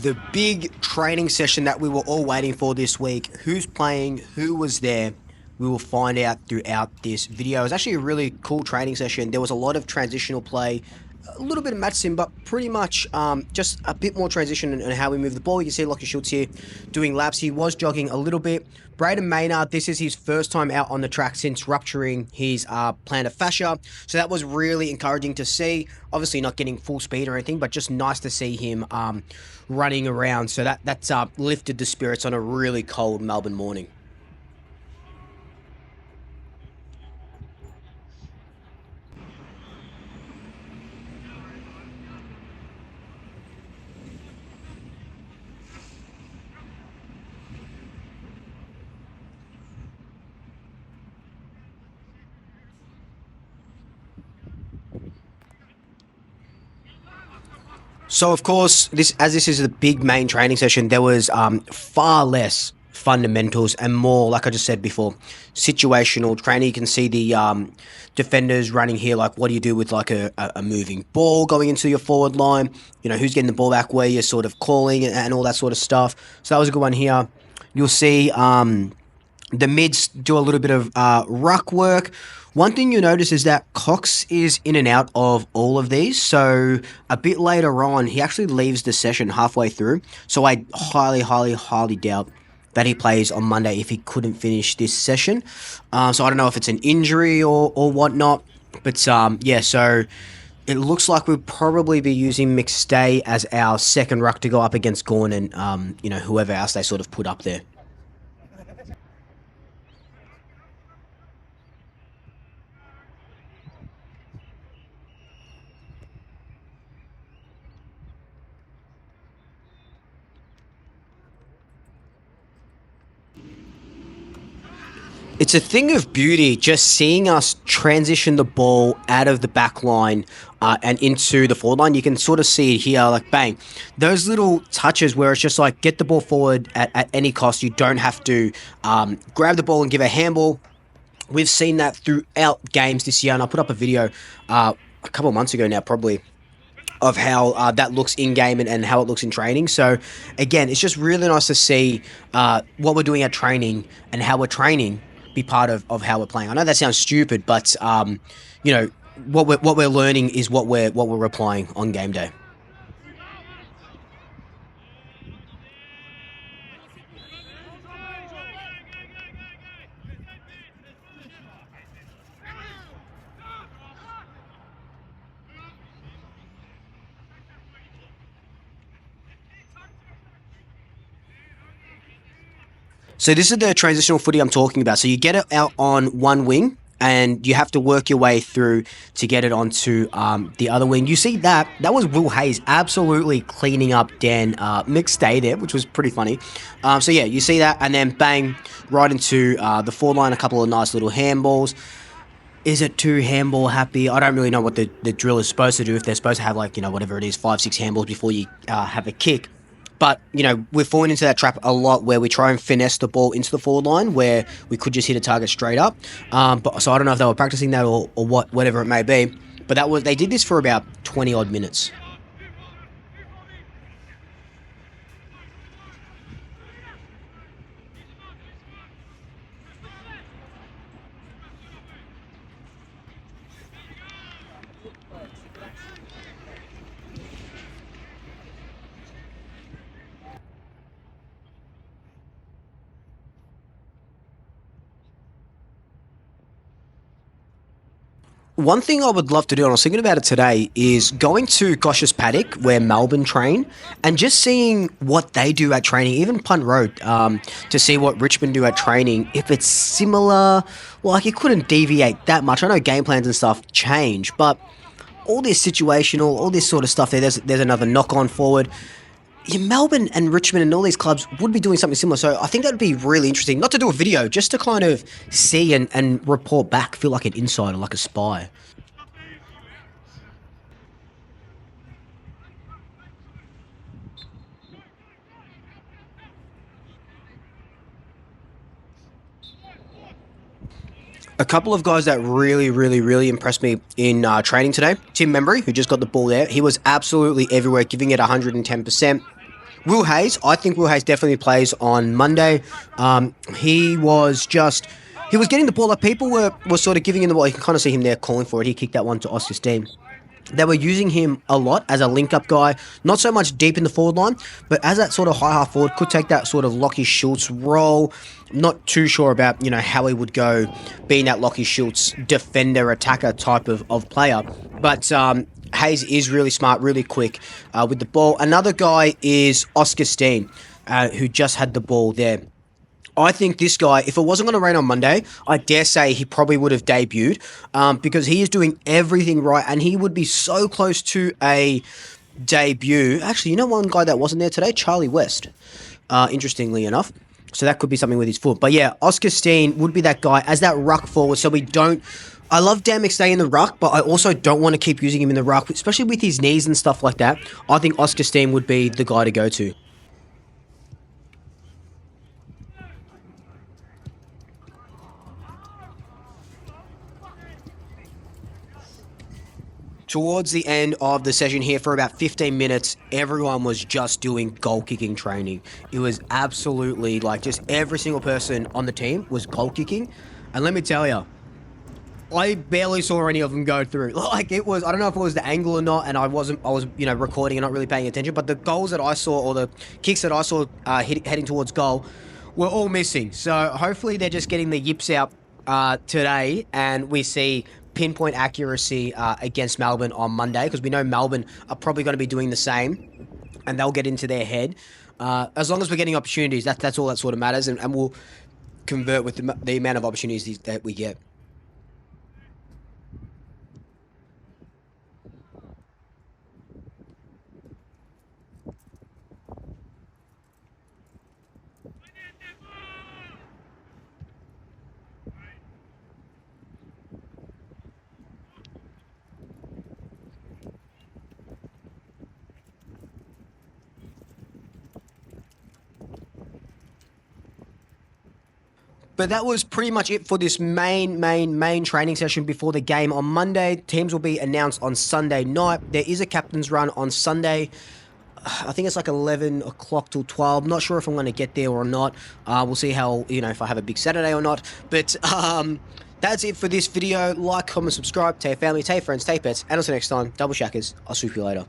the big training session that we were all waiting for this week. Who's playing? Who was there? We will find out throughout this video. It was actually a really cool training session. There was a lot of transitional play, a little bit of match sim, but pretty much just a bit more transition in how we move the ball. You can see Lockie Schultz here doing laps. He was jogging a little bit. Braden Maynard, this is his first time out on the track since rupturing his plantar fascia. So that was really encouraging to see. Obviously not getting full speed or anything, but just nice to see him running around. So that's lifted the spirits on a really cold Melbourne morning. So of course, this is the big main training session, there was far less fundamentals and more, like I just said before, situational training. You can see the defenders running here, like what do you do with like a moving ball going into your forward line, you know, who's getting the ball back, where you're sort of calling and all that sort of stuff. So that was a good one here. You'll see the mids do a little bit of ruck work. One thing you'll notice is that Cox is in and out of all of these. So a bit later on, he actually leaves the session halfway through. So I highly doubt that he plays on Monday if he couldn't finish this session. So I don't know if it's an injury or whatnot. But yeah, so it looks like we'll probably be using McStay as our second ruck to go up against Gorn and you know, whoever else they sort of put up there. It's a thing of beauty just seeing us transition the ball out of the back line and into the forward line. You can sort of see it here, like bang. Those little touches where it's just like get the ball forward at any cost. You don't have to grab the ball and give a handball. We've seen that throughout games this year, and I put up a video a couple of months ago now probably, of how that looks in-game and how it looks in training. So, again, it's just really nice to see what we're doing at training and how we're training be part of how we're playing. I know that sounds stupid, but you know, what we're learning is what we're applying on game day. So this is the transitional footy I'm talking about. So you get it out on one wing, and you have to work your way through to get it onto the other wing. You see that was Will Hayes absolutely cleaning up Dan McStay there, which was pretty funny. So yeah, you see that, and then bang, right into the forward line, a couple of nice little handballs. Is it too handball happy? I don't really know what the drill is supposed to do, if they're supposed to have, like, you know, whatever it is, 5-6 handballs before you have a kick. But, you know, we're falling into that trap a lot where we try and finesse the ball into the forward line where we could just hit a target straight up. So I don't know if they were practicing that or whatever it may be. But they did this for about 20 odd minutes. One thing I would love to do, and I was thinking about it today, is going to Gosh's Paddock, where Melbourne train, and just seeing what they do at training, even Punt Road, to see what Richmond do at training. If it's similar, like it couldn't deviate that much. I know game plans and stuff change, but all this situational, all this sort of stuff there's another knock-on forward. Yeah, Melbourne and Richmond and all these clubs would be doing something similar. So I think that would be really interesting. Not to do a video, just to kind of see and report back, feel like an insider, like a spy. A couple of guys that really impressed me in training today. Tim Membry, who just got the ball there. He was absolutely everywhere, giving it 110%. Will Hayes, I think Will Hayes definitely plays on Monday. He was getting the ball. Like people were sort of giving him the ball. You can kind of see him there calling for it. He kicked that one to Oscar Steen. They were using him a lot as a link-up guy, not so much deep in the forward line, but as that sort of high half forward, could take that sort of Lockie Schultz role. I'm not too sure about, how he would go being that Lockie Schultz defender, attacker type of player. But Hayes is really smart, really quick with the ball. Another guy is Oscar Steen, who just had the ball there. I think this guy, if it wasn't going to rain on Monday, I dare say he probably would have debuted because he is doing everything right and he would be so close to a debut. Actually, one guy that wasn't there today? Charlie West, interestingly enough. So that could be something with his foot. But yeah, Oscar Steen would be that guy as that ruck forward so we don't... I love Dan McStay in the ruck, but I also don't want to keep using him in the ruck, especially with his knees and stuff like that. I think Oscar Steen would be the guy to go to. Towards the end of the session here for about 15 minutes, everyone was just doing goal kicking training. It was absolutely just every single person on the team was goal kicking. And let me tell you, I barely saw any of them go through. It was, I don't know if it was the angle or not, and I was, recording and not really paying attention, but the goals that I saw, or the kicks that I saw heading towards goal, were all missing. So hopefully they're just getting the yips out today, and we see pinpoint accuracy against Melbourne on Monday, because we know Melbourne are probably going to be doing the same, and they'll get into their head. As long as we're getting opportunities, that's all that sort of matters, and we'll convert with the amount of opportunities that we get. But that was pretty much it for this main training session before the game on Monday. Teams will be announced on Sunday night. There is a captain's run on Sunday. I think it's 11 o'clock till 12. Not sure if I'm going to get there or not. We'll see how, if I have a big Saturday or not. But that's it for this video. Like, comment, subscribe. Tell your family, tell your friends, tell your pets. And until next time, double shackers. I'll swoop you later.